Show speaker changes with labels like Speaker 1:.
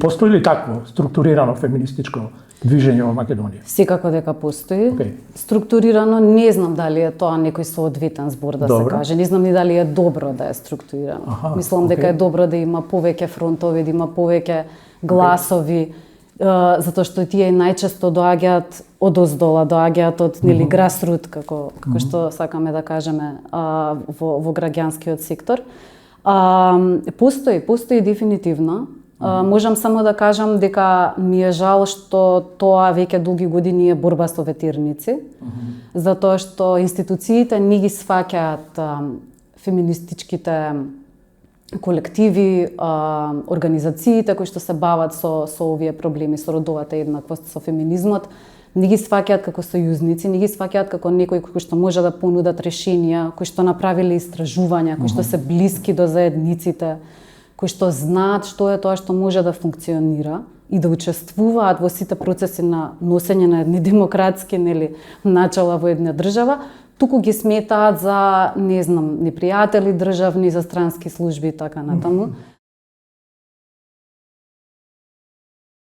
Speaker 1: Постои ли такво структурирано феминистичко движење во Македонија?
Speaker 2: Секако дека постои.
Speaker 1: Okay.
Speaker 2: Структурирано, не знам дали е тоа некој соодветен збор да
Speaker 1: Добро.
Speaker 2: се каже. Не знам ни дали е добро да е структурирано. Мислам дека е добро да има повеќе фронтови, да има повеќе гласови, затоа што тие најчесто доаѓаат одоздола, доаѓаат од грасрут, како што сакаме да кажеме во граѓанскиот сектор. Постои дефинитивно. Можам само да кажам дека ми е жал што тоа веќе долги години е борба со ветерници, затоа што институциите не ги сваќаат феминистичките колективи, организациите кои што се бават со овие проблеми, со родовата еднаквост, со феминизмот, не ги сваќаат како сојузници, не ги сваќаат како некои кои што може да понудат решенија, кои што направиле истражувања, кои што се блиски до заедниците, кои што знаат што е тоа што може да функционира и да учествуваат во сите процеси на носење на едни демократски начала во една држава, туку ги сметаат за, непријатели државни, за странски служби и така натаму.